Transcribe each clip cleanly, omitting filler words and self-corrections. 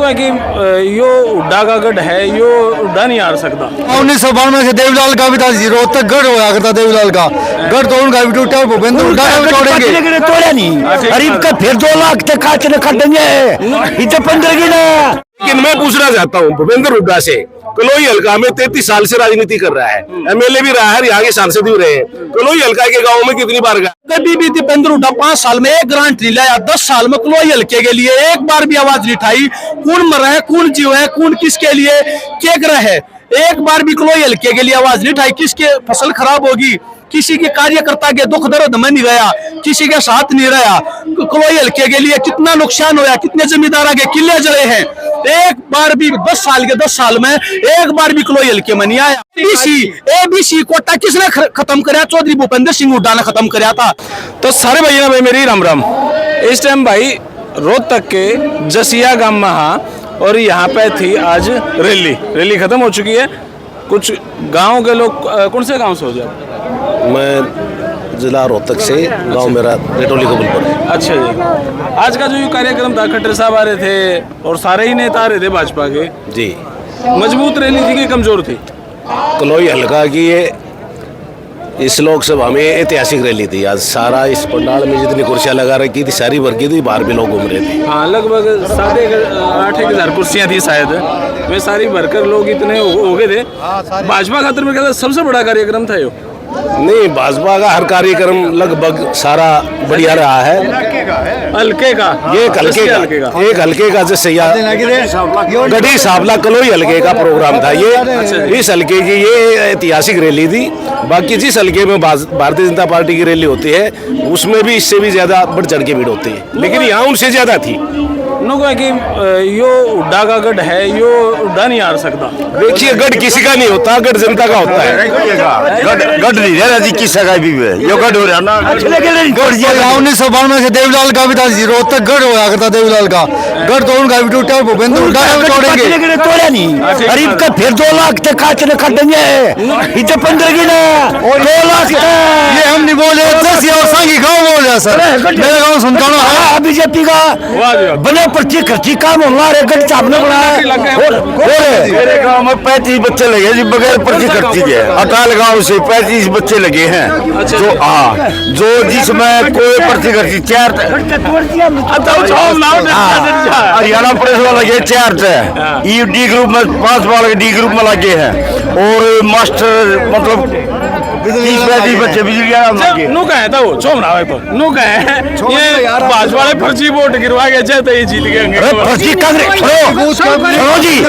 है कि यो हुड्डा का गढ़ है, यो हुड्डा नहीं हार सकता। 1992 से देवीलाल का भी था, रोहतक गढ़ होया करता देवीलाल का गढ़, तो उनका भी टूटा, भूपेंद्र हुड्डा का भी तोड़ेंगे। तोड़ा नहीं गरीब का फिर 2 लाख तक काट देंगे, इतने 15 की ना। लेकिन मैं पूछना चाहता हूँ भूपेंद्र हुड्डा से, कलोई हल्का में 33 साल से राजनीति कर रहा है, एमएलए भी रहा है, यहाँ के सांसद भी रहे हैं। कलोई हल्का के गांव में कितनी बार गया? कभी भी दीपेंद्र हुड्डा 5 साल में एक ग्रांट नहीं लाया, 10 साल में कलोई हल्के के लिए एक बार भी आवाज नहीं उठाई। कौन मर है, कौन जीव है, कौन किसके लिए क्या कर रहा है, एक बार भी कलोई हल्के के लिए आवाज नहीं उठाई। किसके फसल खराब होगी, किसी के कार्यकर्ता के दुख दर्द में नहीं गया, किसी के साथ नहीं रहा। कलोई हल्के के लिए कितना नुकसान होया, कितने जमींदार के किले जले हैं, एक बार भी 10 साल में एक बार भी कलोई हल्के में नहीं आया। एबीसी कोटा किसने खत्म कराया? चौधरी भूपेंद्र सिंह हुड्डा ने खत्म कराया था। तो सारे भैया भाई मेरी राम राम। इस टाइम भाई रोहतक के जसिया गांव में हाँ, और यहाँ पे थी आज रैली खत्म हो चुकी है। कुछ गांव के लोग, कौन से गांव से हो जाए? मैं जिला रोहतक से, गांव मेरा रेटोली कबूलपुर है। अच्छा जी, आज का जो ये कार्यक्रम था, खट्टर साहब आ रहे थे और सारे ही नेता आ रहे थे भाजपा के जी। मजबूत रैली थी कि कमजोर थी? कलोई हल्का की ये इस लोकसभा में ऐतिहासिक रैली थी। आज सारा इस पंडाल में जितनी कुर्सियां लगा रखी थी सारी भर की थी, बाहर भी लोग घूम रहे थे। हाँ, लगभग 8,500 कुर्सियां थी शायद, वे सारी भरकर लोग इतने हो गए थे। भाजपा खातिर में क्या सबसे बड़ा कार्यक्रम था यो? नहीं, भाजपा का हर कार्यक्रम लगभग सारा बढ़िया रहा है। हल्के का एक हल्के का जैसे गढ़ी सावला कलोई हल्के का प्रोग्राम था ये। इस हल्के की ये ऐतिहासिक रैली थी। बाकी जिस हल्के में भारतीय जनता पार्टी की रैली होती है उसमें भी इससे भी ज्यादा बढ़ चढ़ के भीड़ होती है, लेकिन यहाँ उनसे ज्यादा थी। उनको है कि यो हुड्डा का गढ़ है, यो हुड्डा नहीं हार सकता। देखिए, गढ़ किसी का नहीं होता, गढ़ जनता का होता है। गढ़ नहीं है जी, किसी का भी यो गढ़ हो रहा ना। 1992 से देवीलाल का भी था, रोहतक गढ़ होया करता देवीलाल का गढ़, तो उनका भी टूटा, भूपेंद्र हुड्डा का भी तोड़ेंगे। तोड़ा नहीं गरीब का फिर 2 लाख तक काट देंगे, इतने 15 की ना। 2 लाख ये हम नहीं बोले, सांगी गाँव बोल रहा सर, मेरे गाँव सुनता हूँ। बीजेपी का बने पर्ची खर्ची काम हमारे गढ़ चापने मेरे गांव में 35 बच्चे लगे जी बगैर पर्ची खर्ची के। अटाल गांव से 35 बच्चे लगे हैं, जो जो जिसमें कोई पर्ची खर्ची 4 हरियाणा पुलिस वाला लगे 4 थे, डी ग्रुप में 5 वाले डी ग्रुप में लगे हैं, और मास्टर मतलब 20-35 बच्चे बिजली नु कहे था वो चोम रहा है, तो नु कहे ये भाजपा वाले फर्जी वोट गिरवा के चाहे तो ये जीत गए। फर्जी कांग्रेस सुनो जी,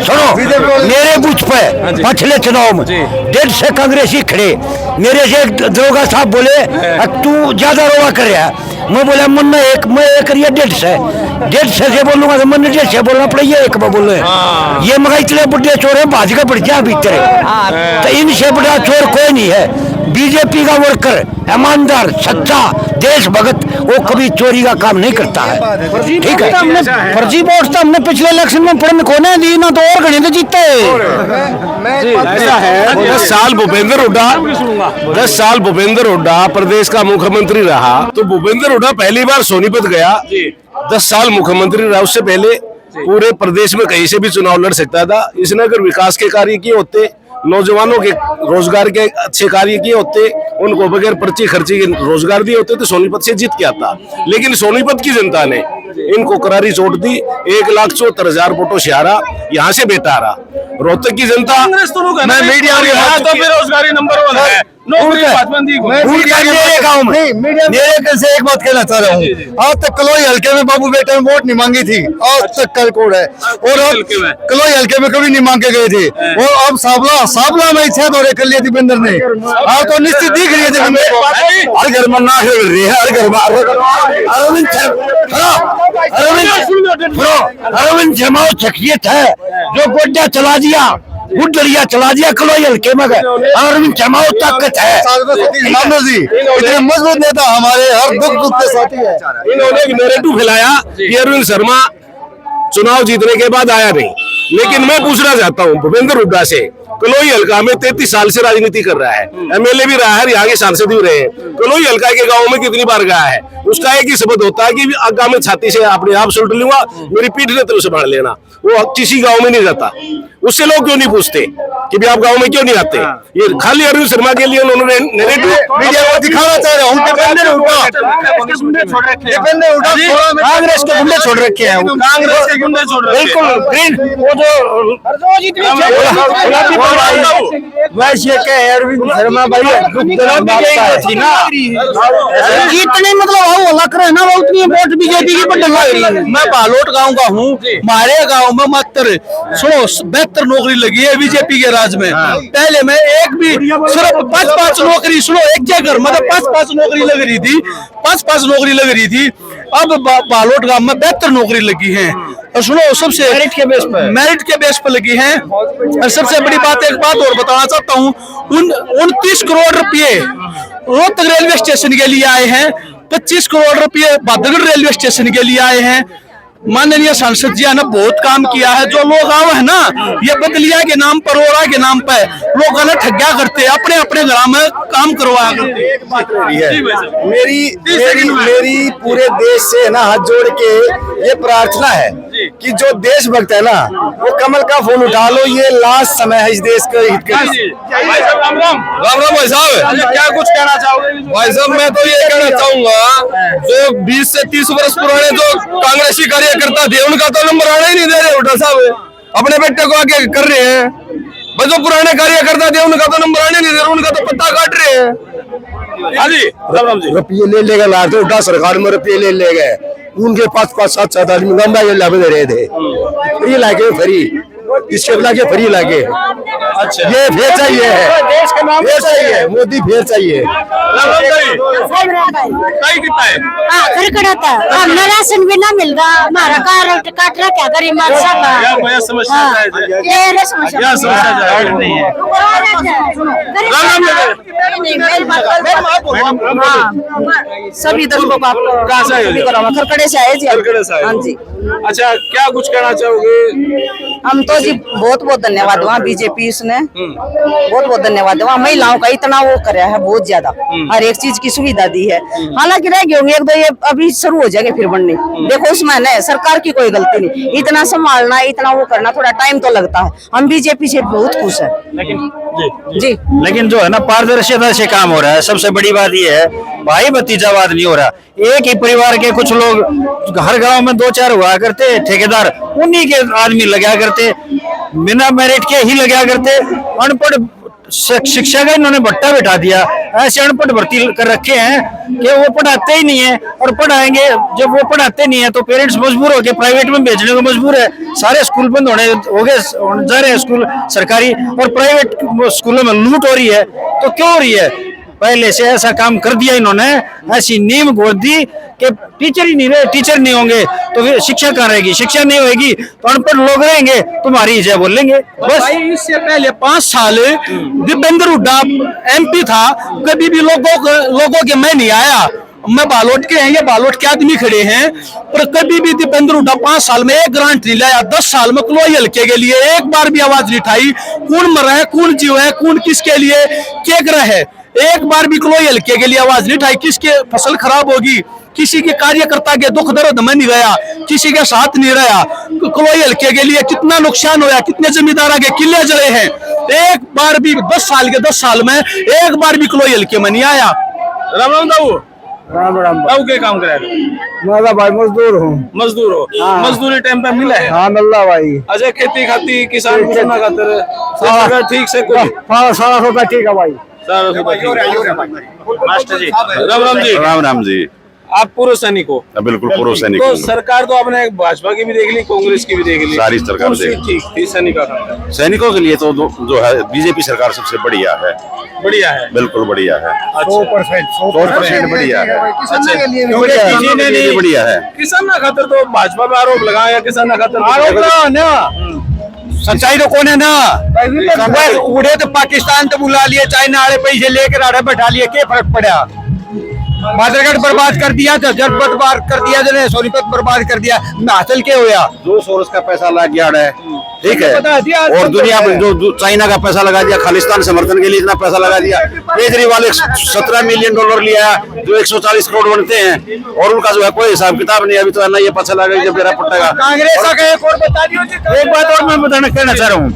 सुनो मेरे बूथ पे पिछले चुनाव में 150 कांग्रेसी खड़े, मेरे से एक दरोगा साहब बोले तू ज्यादा रोवा कर रहा है। मैं बोला मन में एक मैं एक करिए 150 से बोलूंगा तो मन 150 बोलना पड़ेगा, एक में बोलो ये मगर इतने बुढ़े चोर है, भाज का बढ़ गया भीतर, तो इनसे बड़ा चोर कोई नहीं है। बीजेपी का वर्कर ईमानदार सच्चा देशभक्त वो कभी चोरी का काम नहीं करता है, ठीक है। फर्जी वोट तो हमने पिछले इलेक्शन में पढ़ने को नहीं दी ना, तो और गणित जीते। ऐसा है 10 साल भूपेंद्र हुड्डा प्रदेश का मुख्यमंत्री रहा, तो भूपेंद्र हुड्डा पहली बार सोनीपत गया, 10 साल मुख्यमंत्री रहा। उससे पहले पूरे प्रदेश में कहीं से भी चुनाव लड़ सकता था। इसने अगर विकास के कार्य किए होते, नौजवानों के रोजगार के अच्छे कार्य किए होते, उनको बगैर पर्ची खर्ची के रोजगार दिए होते, तो सोनीपत से जीत के आता। लेकिन सोनीपत की जनता ने इनको करारी चोट दी, 1,74,000 वोटों से हारा, यहाँ से बेटा रहा। रोहतक की जनता मैं मीडिया तो बेरोजगारी नंबर 1 है, नौकरी मेरे गाँव में मेरे से एक बात कहना चाह रहा हूँ, आज तक कलोई हल्के में बाबू बेटे ने वोट नहीं मांगी थी, आज तक कल कोड है, और कलोई हल्के में कभी नहीं मांगे गए थे। और अब साबला में इच्छा दौरे कर लिए थी बंदर ने, आज तो निश्चित दिख रही है हर घर में नाश हो रही है, हर घर में। अरविंद जमाओ शख्सियत है जो गोड्डा चला दिया, गुडरिया चला दिया कलोई हल्के में, अरविंद जमाओ ताकत है। इतने मजबूत नेता हमारे हर दुख के साथी है। इन्होंने एक नैरेटिव फैलाया कि अरविंद शर्मा चुनाव जीतने के बाद आया नहीं। लेकिन मैं पूछना चाहता हूँ भूपेंद्र हुड्डा से, कलोई हल्का में 33 साल से राजनीति कर रहा है, एमएलए भी रहा है, यहाँ के सांसद भी रहे हैं। कलोई हल्का के गांव में कितनी बार गया है, उसका एक ही शब्द होता है कि आगा में छाती से अपने आप सुलट लूंगा, मेरी पीठ ने तो संभाल लेना। वो किसी गांव में नहीं जाता। उससे लोग क्यों नहीं पूछते कि भी आप गांव में क्यों नहीं आते? ये खाली अरविंद शर्मा के लिए उन्होंने मीडिया को दिखाना चाह रहे हैं, कांग्रेस के गुंडे छोड़ रखे हैं, कांग्रेस के गुंडे छोड़ रहे हैं। बिल्कुल वो जो वैसे के अरविंद शर्मा भाई थी ना, इतने मतलब वो लग रहे हैं ना, वो उतनी वोट बीजेपी की बटन लग रही है। मैं बालोट गांव का हूँ, हमारे गांव में मात्र 72 नौकरी लगी है बीजेपी के राज में। पहले में एक भी सिर्फ 5-5 नौकरी, सुनो, एक जगह मतलब 5-5 नौकरी लग रही थी, 5-5 नौकरी लग रही थी। अब बालोट गांव में 72 नौकरी लगी है। और सुनो, सबसे मेरिट के बेस पर लगी है। और सबसे बड़ी बात, एक बात और बताना चाहता हूँ, 29 करोड़ रुपये रोहतक रेलवे स्टेशन के लिए आए हैं, 25 करोड़ रुपये भादरगढ़ रेलवे स्टेशन के लिए आए हैं। माननीय सांसद जी ने बहुत काम किया है। जो लोग आवे है ना, ये बदलिया के नाम पर, ओरा के नाम पर लोग ने ठग्या करते, अपने अपने घर में काम करवाया करते। मेरी पूरे देश से ना हाथ जोड़ के ये प्रार्थना है कि जो देशभक्त है ना, वो कमल का फूल उठा लो। ये लास्ट समय है इस देश के हित के। भाई साहब राम राम। राम राम भाई साहब। क्या कुछ कहना चाहोगे? भाई साहब, मैं तो ये कहना चाहूंगा, जो 20 से 30 वर्ष पुराने जो कांग्रेसी कार्यकर्ता थे, उनका तो नंबर आने ही नहीं दे रहे उल्टा साहब, अपने बेटे को आगे कर रहे हैं। बस जो पुराने कार्यकर्ता थे, उनका तो नंबर आने नहीं दे रहे, उनका तो पत्ता काट रहे हैं। हाँ जी, राम राम जी। रुपये ले लेगा लाते, उल्टा सरकार में रुपये ले ले गए। उनके 5-5, 7-7 आदमी गंदा ये लाभ दे रहे थे, फ्री लाके, फ्री इसके लाके, फ्री लाके। अच्छा, ये फिर चाहिए है, देश का नाम फिर चाहिए, मोदी फिर चाहिए। राम राम जी। कहीं कितना है? हमें राशन भी ना मिलता, हमारा कार्ड काट रहा, क्या करें हमारे क्या वजह समस्या है? क्या समस्या है? नहीं है। राम राम। सभी दर्शकों को आपको कहाँ से आए हो? खरखड़े से आए जी। खरखड़े से आए हो। हाँ जी। अच्छा, क्या कुछ कहना चाहोगे? हम तो जी बहुत बहुत धन्यवाद वहाँ बीजेपी इसने बहुत बहुत धन्यवाद वहाँ महिलाओं का इतना वो कराया है, बहुत ज्यादा हर एक चीज की सुविधा दी है। हालांकि रह गए होंगे एक दो, ये अभी शुरू हो जाएंगे फिर बनने। देखो उसमें न सरकार की कोई गलती नहीं, इतना संभालना, इतना वो करना, थोड़ा टाइम तो लगता है। हम बीजेपी से बहुत खुश है। लेकिन जी लेकिन जो है ना, पारदर्शिता से काम हो रहा है। सबसे बड़ी बात ये है, भाई भतीजावाद नहीं हो रहा। एक ही परिवार के कुछ लोग हर गांव में 2-4 हुआ करते, ठेकेदार उन्हीं के आदमी लगा करते, बिना मेरिट के ही लगा करते। अनपढ़ शिक्षा का इन्होंने भट्टा बिठा दिया। ऐसे अनपढ़ भर्ती कर रखे हैं कि वो पढ़ाते ही नहीं है, और पढ़ाएंगे जब वो पढ़ाते नहीं है तो पेरेंट्स मजबूर होकर प्राइवेट में भेजने को मजबूर है। सारे स्कूल बंद होने हो गए, जा रहे हैं स्कूल सरकारी, और प्राइवेट स्कूलों में लूट हो रही है। तो क्यों हो रही है? पहले से ऐसा काम कर दिया इन्होंने, ऐसी नींव गोद दी कि टीचर ही नहीं रहे, टीचर नहीं होंगे तो फिर शिक्षा कहाँ रहेगी? शिक्षा नहीं होगी तो अनपढ़ लोग रहेंगे, तुम्हारी जय बोलेंगे बस। भाई इससे पहले 5 साल दीपेंद्र हुड्डा MP था, कभी भी लोगों के मैं नहीं आया। मैं बालोट के हैं, ये बालोट के आदमी खड़े हैं, पर कभी भी दीपेंद्र हुड्डा 5 साल में एक ग्रांट नहीं लाया। 10 साल में कलोई हल्के के लिए एक बार भी आवाज नहीं उठाई। कौन मरा है, कौन जीव है, कौन किसके लिए क्या कर रहा है, एक बार भी कलोई हल्के के लिए आवाज नहीं उठाई। किसके फसल खराब होगी, किसी के कार्यकर्ता के दुख दर्द में नहीं गया, किसी के साथ नहीं रहा। कलोई हल्के के लिए कितना नुकसान होया, कितने जमींदार के किले जले हैं, एक बार भी 10 साल में एक बार भी कलोई हल्के में नहीं आया। राम राम दाऊ। राम राम। दाऊ के काम करा? मैं भाई मजदूर हूँ। मजदूर हो? मजदूरी टाइम पे मिला है? हाँ मिल्ला भाई। अजय खेती खाती किसान को ना खातर ठीक से कोई सारा होता ठीक है भाई। मास्टर जी राम राम जी। राम राम जी। आप पूर्व सैनिक हो? बिल्कुल पूर्व सैनिक तो हूँ। सरकार तो आपने भाजपा की भी देख ली, कांग्रेस की भी देख ली, सारी सरकार कौन सी देख ली। ठीक थी? सैनिक का काम सैनिकों के लिए तो जो है बीजेपी सरकार सबसे बढ़िया है, बढ़िया है। बिल्कुल बढ़िया है, 100% बढ़िया है, अच्छा, क्योंकि किसी ने नहीं बढ़िया है। किसान ना खातर तो भाजपा पे आरोप लगाया, किसान ना खातर आरोप ना, सच्चाई तो कौन है ना? उड़े तो पाकिस्तान तो बुला लिए, चाइना वाले पैसे लेकर आड़े बैठा लिए, क्या फर्क पड़ा? बादरगढ़ बर्बाद कर दिया, झज्जर बर्बाद कर दिया, जने सोनीपत बर्बाद कर दिया, हासिल क्या होया? जो सोर्स का पैसा लग गया है, ठीक है, बता दिया, और दुनिया में जो चाइना का पैसा लगा दिया, खालिस्तान समर्थन के लिए इतना पैसा लगा दिया, केजरीवाल 17 मिलियन डॉलर लिया, जो 140 करोड़ बनते हैं, और उनका जो है कोई हिसाब किताब नहीं। अभी तो है ना, ये पता लगा जब मेरा पट्टेगा। कांग्रेस का एक और बता दियो। एक बात और मैं बताना कहना चाह रहा हूँ,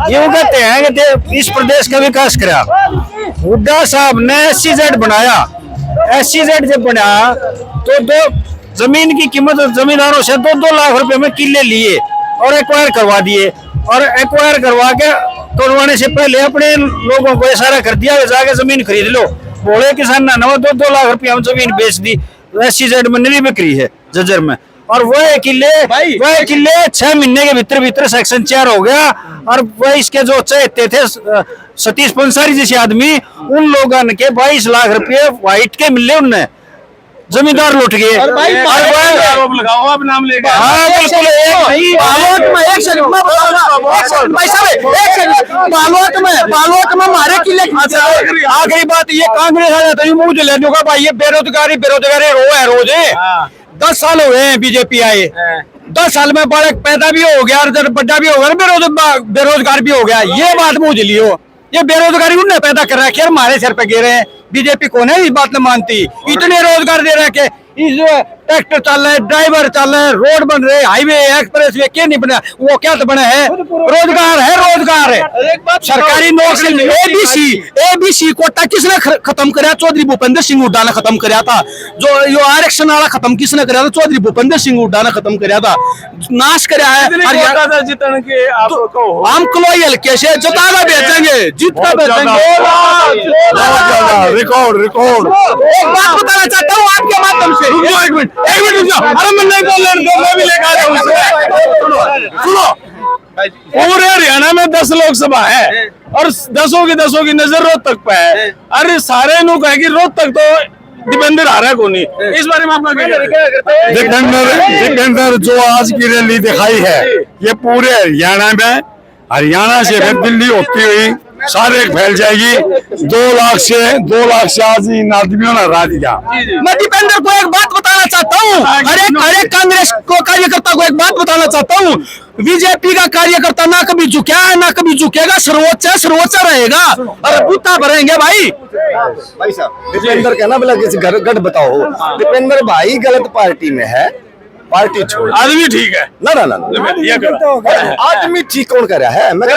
ये वो कहते हैं कि इस प्रदेश का विकास करा, हुड्डा साहब ने SEZ बनाया, SEZ जब बनाया तो दो जमीन की कीमत जमींदारों से 2-2 लाख रुपए में किले लिए और एक्वायर करवा दिए, और एक्वायर करवाने से पहले अपने लोगों को इशारा कर दिया जाके जमीन खरीद लो। बोले किसान ना 2-2 लाख रुपया में जमीन बेच दी। SEZ में नहीं बिक्री है झज्जर में, और वह किले 6 महीने के भीतर सेक्शन 4 हो गया, और वह इसके जो चाहते थे सतीश पंसारी जैसे आदमी, उन लोगों के 22 लाख रुपए व्हाइट के मिले, उनने जमींदार लुट गए। आरोप लगाओ, आप नाम लेकर। हाँ बिल्कुल, बालोट में हमारे किले। आखिरी बात ये, कांग्रेस आ जाता है मुझे लेने का भाई, ये बेरोजगारी रोज है। 10 साल हो गए हैं बीजेपी आए, 10 साल में बालक पैदा भी हो गया और बड्डा भी हो गया, बेरोजगार भी हो गया। ये बात मुझे लियो, ये बेरोजगारी उन्होंने पैदा कर रखी है, हमारे सिर पे गिरे हैं। बीजेपी कौन है इस बात ने मानती? इतने रोजगार दे रखे, इस ट्रैक्टर चल रहे, ड्राइवर चल रहे, रोड बन रहे, हाईवे एक्सप्रेस वे क्या नहीं बना, वो क्या तो बना है? रोजगार है, रोजगार है। सरकारी नौकरी एबीसी कोटा किसने खत्म कराया? चौधरी भूपेंद्र सिंह हुड्डा ने खत्म कराया था। जो आरक्षण वाला खत्म किसने कराया था? चौधरी भूपेंद्र सिंह हुड्डा ने खत्म कराया था, नाश कराया है। जितने के आप कहो, हम कलोई हल्के से जिताना बेचेंगे, जीतना बेचेंगे। रिकॉर्ड एक बात बताना चाहता हूँ आपके माध्यम से, एक मिनट रुक जाओ। अरे मैं नहीं बोल रहा, मैं भी लेकर आ रहा हूँ। सुनो, पूरे हरियाणा में 10 लोकसभा है और 10 की नजर रोहतक पे है। अरे सारे लोग कहे कि रोहतक तो दीपेंद्र आ रहा है कौन नहीं। इस बारे में आपका क्या कहना है? दीपेंद्र जो आज की रैली दिखाई है, ये पूरे हरियाणा से फिर दिल्ली होती हुई सारे फैल जाएगी। 2 लाख से आज इन आदमियों ने हरा दिया। मैं दीपेंद्र को एक बात बताना चाहता हूँ, हर एक कांग्रेस को कार्यकर्ता को एक बात बताना चाहता हूँ, बीजेपी का कार्यकर्ता ना कभी झुका है ना कभी झुकेगा, सर्वोच्च रहेगा और बूता भरेंगे भाई। भाई साहब, दीपेंद्र कहना बोला किसी गढ़ बताओ, दीपेंद्र भाई गलत पार्टी में है, पार्टी छोड़। आदमी ठीक है ना आदमी ठीक कौन कर रहा है? मैं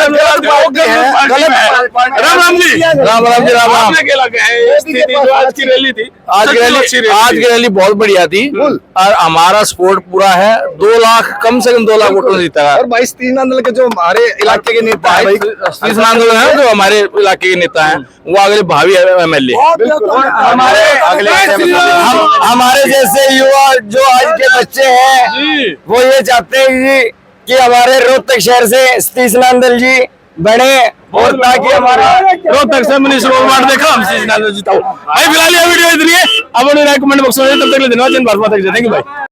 राम जी आपने क्या लगा है स्थिति जो आज की रैली थी? आज की रैली बहुत बढ़िया थी और हमारा सपोर्ट पूरा है। 2 लाख कम से कम 2 लाख वोटों से जीता है। और भाई सतीश नांदल के जो हमारे इलाके के नेता है, सतीश नांदल है जो हमारे इलाके के नेता हैं, वो अगले भावी MLA। हमारे जैसे युवा जो आज के बच्चे हैं, वो ये चाहते हैं कि हमारे रोहतक शहर से सतीश नांदल जी बने, और ताकि हमारा रोहतक से मनीष अवार्ड देखा हम सतीश नांदल जिताओ भाई। फिलहाल ये वीडियो इतनी है, अब उन्हें कमेंट बॉक्स में तब तक धन्यवाद। भारत माता की जय। थैंक यू भाई।